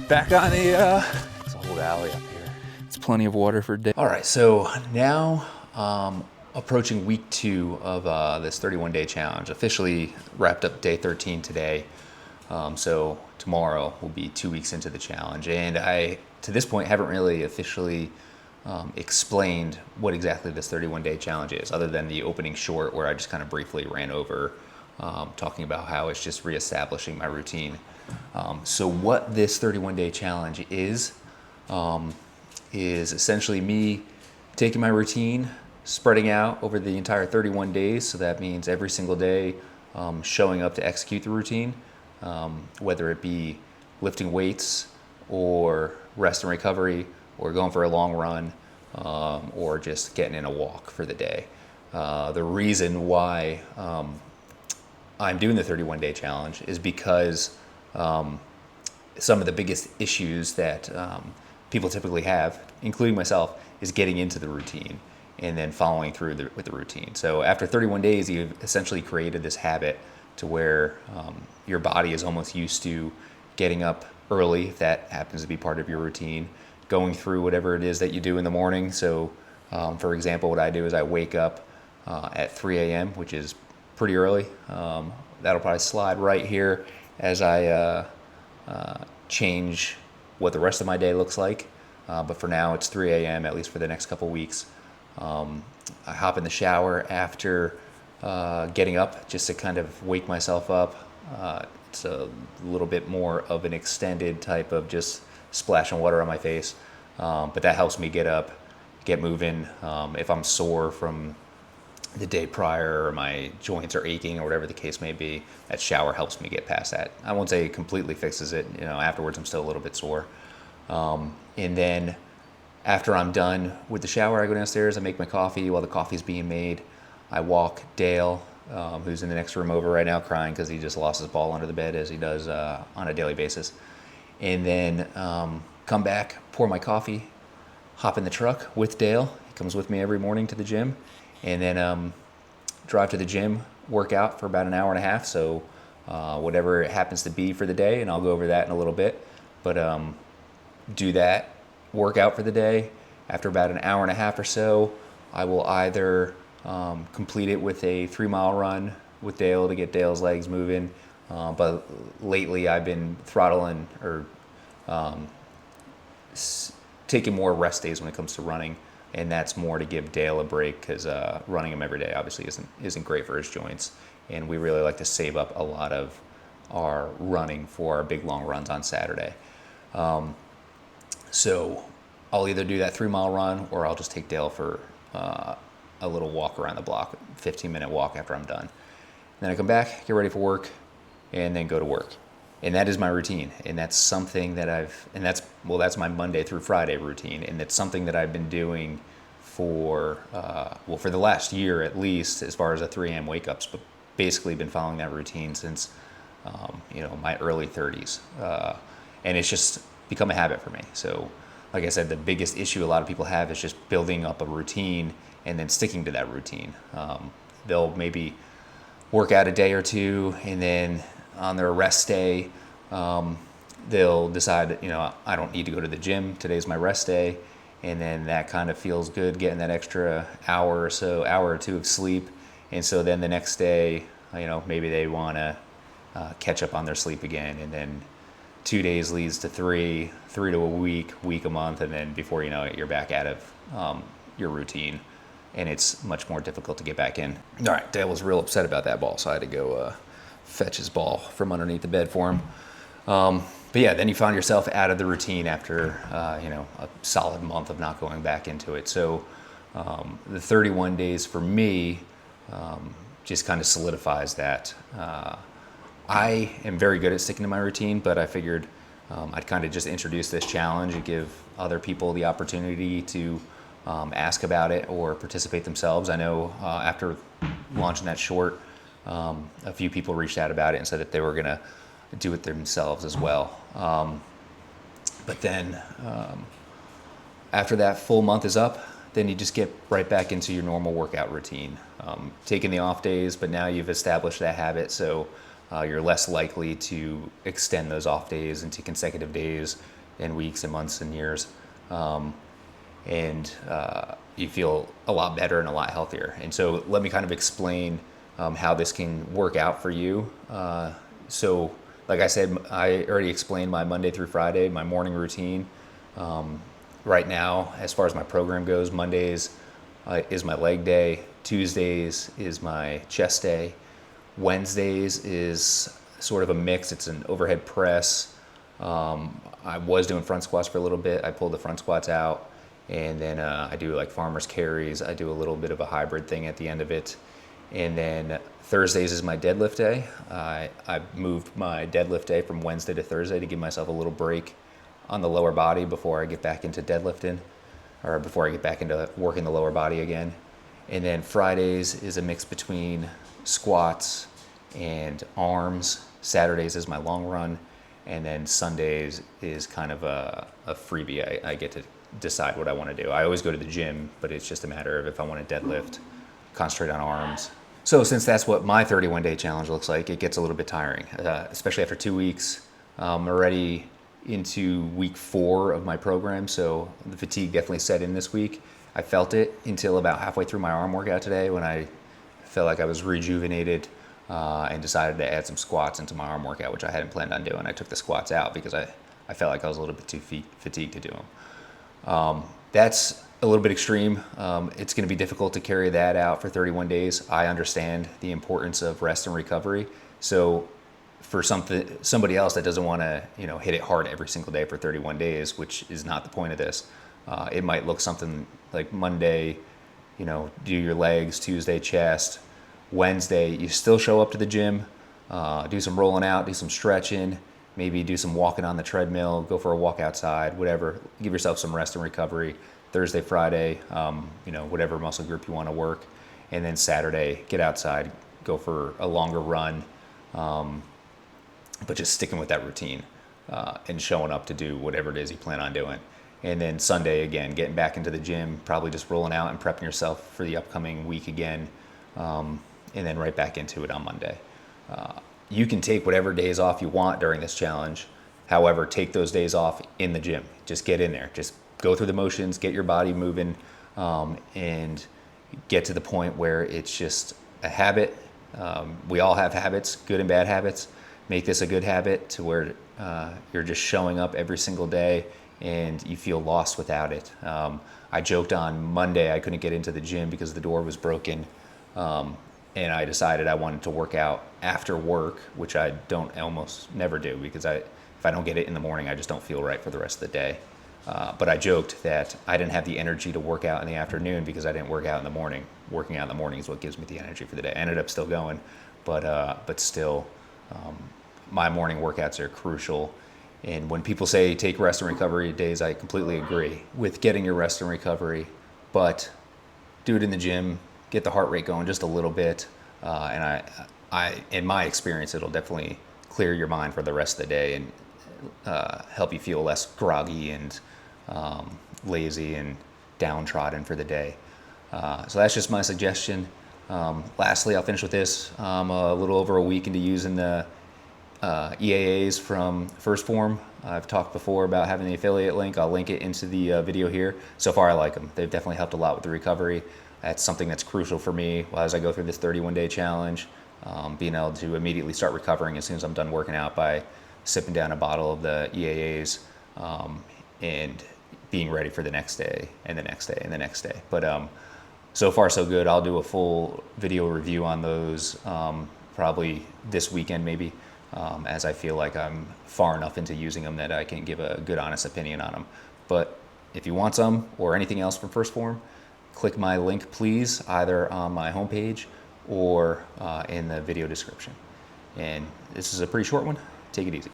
back on the, there's a whole alley up here. It's plenty of water for day. All right, so now approaching week 2 of this 31-day challenge. Officially wrapped up day 13 today. So tomorrow will be 2 weeks into the challenge. And I, to this point, haven't really officially explained what exactly this 31-day challenge is, other than the opening short where I just kind of briefly ran over talking about how it's just reestablishing my routine. So what this 31-day challenge is essentially me taking my routine, spreading out over the entire 31 days. So that means every single day showing up to execute the routine, whether it be lifting weights or rest and recovery or going for a long run or just getting in a walk for the day. The reason why I'm doing the 31-day challenge is because some of the biggest issues that people typically have, including myself, is getting into the routine and then following through with the routine. So after 31 days, you've essentially created this habit to where your body is almost used to getting up early, if that happens to be part of your routine, going through whatever it is that you do in the morning. So for example, what I do is I wake up at 3 a.m., which is pretty early. That'll probably slide right here as I change what the rest of my day looks like. But for now, it's 3 a.m., at least for the next couple weeks. I hop in the shower after getting up just to kind of wake myself up. It's a little bit more of an extended type of just splashing water on my face. But that helps me get up, get moving. If I'm sore from the day prior or my joints are aching or whatever the case may be, that shower helps me get past that. I won't say it completely fixes it. Afterwards I'm still a little bit sore. And then after I'm done with the shower, I go downstairs, I make my coffee. While the coffee's being made, I walk Dale, who's in the next room over right now crying because he just lost his ball under the bed, as he does on a daily basis. And then come back, pour my coffee, hop in the truck with Dale. He comes with me every morning to the gym. And then drive to the gym, work out for about an hour and a half. So whatever it happens to be for the day, and I'll go over that in a little bit. But do that, work out for the day. After about an hour and a half or so, I will either complete it with a 3-mile run with Dale to get Dale's legs moving. But lately I've been throttling or taking more rest days when it comes to running. And that's more to give Dale a break because running him every day obviously isn't great for his joints. And we really like to save up a lot of our running for our big long runs on Saturday. So I'll either do that 3-mile run or I'll just take Dale for a little walk around the block, 15-minute walk after I'm done. Then I come back, get ready for work, and then go to work. And that is my routine. And that's something that that's my Monday through Friday routine. And it's something that I've been doing for the last year at least, as far as the 3 a.m. wake-ups, but basically been following that routine since, my early 30s. And it's just become a habit for me. So like I said, the biggest issue a lot of people have is just building up a routine and then sticking to that routine. They'll maybe work out a day or two, and then on their rest day, they'll decide, I don't need to go to the gym. Today's my rest day. And then that kind of feels good, getting that extra hour or two of sleep. And so then the next day, maybe they want to catch up on their sleep again. And then 2 days leads to three to a week a month. And then before you know it, you're back out of your routine. And it's much more difficult to get back in. All right, Dale was real upset about that ball, so I had to go fetch his ball from underneath the bed for him. But yeah, then you find yourself out of the routine after a solid month of not going back into it. So the 31 days for me just kind of solidifies that. I am very good at sticking to my routine, but I figured I'd kind of just introduce this challenge and give other people the opportunity to ask about it or participate themselves. I know after launching that short, a few people reached out about it and said that they were going to do it themselves as well. But then after that full month is up, then you just get right back into your normal workout routine. Taking the off days, but now you've established that habit, so you're less likely to extend those off days into consecutive days and weeks and months and years. And you feel a lot better and a lot healthier. And so let me kind of explain how this can work out for you. So like I said, I already explained my Monday through Friday, my morning routine. Right now, as far as my program goes, Mondays is my leg day. Tuesdays is my chest day. Wednesdays is sort of a mix. It's an overhead press. I was doing front squats for a little bit. I pulled the front squats out, and then I do like farmer's carries. I do a little bit of a hybrid thing at the end of it. And then Thursdays is my deadlift day. I moved my deadlift day from Wednesday to Thursday to give myself a little break on the lower body before I get back into deadlifting, or before I get back into working the lower body again. And then Fridays is a mix between squats and arms. Saturdays is my long run. And then Sundays is kind of a freebie. I get to decide what I want to do. I always go to the gym, but it's just a matter of if I want to deadlift, concentrate on arms. So since that's what my 31-day challenge looks like, it gets a little bit tiring, especially after 2 weeks. I'm already into week 4 of my program, so the fatigue definitely set in this week. I felt it until about halfway through my arm workout today when I felt like I was rejuvenated and decided to add some squats into my arm workout, which I hadn't planned on doing. I took the squats out because I felt like I was a little bit too fatigued to do them. That's a little bit extreme. It's going to be difficult to carry that out for 31 days. I understand the importance of rest and recovery. So for somebody else that doesn't want to, hit it hard every single day for 31 days, which is not the point of this, it might look something like Monday, do your legs, Tuesday, chest, Wednesday, you still show up to the gym, do some rolling out, do some stretching, maybe do some walking on the treadmill, go for a walk outside, whatever. Give yourself some rest and recovery. Thursday, Friday, whatever muscle group you want to work. And then Saturday, get outside, go for a longer run, but just sticking with that routine and showing up to do whatever it is you plan on doing. And then Sunday, again, getting back into the gym, probably just rolling out and prepping yourself for the upcoming week again, and then right back into it on Monday. You can take whatever days off you want during this challenge. However, take those days off in the gym. Just get in there. Just go through the motions, get your body moving, and get to the point where it's just a habit. We all have habits, good and bad habits. Make this a good habit to where you're just showing up every single day and you feel lost without it. I joked on Monday I couldn't get into the gym because the door was broken, and I decided I wanted to work out after work, which I almost never do because if I don't get it in the morning, I just don't feel right for the rest of the day. But I joked that I didn't have the energy to work out in the afternoon because I didn't work out in the morning. Working out in the morning is what gives me the energy for the day. I ended up still going, but still, my morning workouts are crucial. And when people say take rest and recovery days, I completely agree with getting your rest and recovery, but do it in the gym, get the heart rate going just a little bit. And I, in my experience, it'll definitely clear your mind for the rest of the day and help you feel less groggy and lazy and downtrodden for the day. So that's just my suggestion. Lastly, I'll finish with this. I'm a little over a week into using the EAAs from First Form. I've talked before about having the affiliate link. I'll link it into the video here. So far, I like them. They've definitely helped a lot with the recovery. That's something that's crucial for me as I go through this 31-day challenge, being able to immediately start recovering as soon as I'm done working out by sipping down a bottle of the EAAs and being ready for the next day and the next day and the next day. But so far, so good. I'll do a full video review on those probably this weekend maybe, as I feel like I'm far enough into using them that I can give a good, honest opinion on them. But if you want some or anything else from First Form, click my link, please, either on my homepage or in the video description. And this is a pretty short one. Take it easy.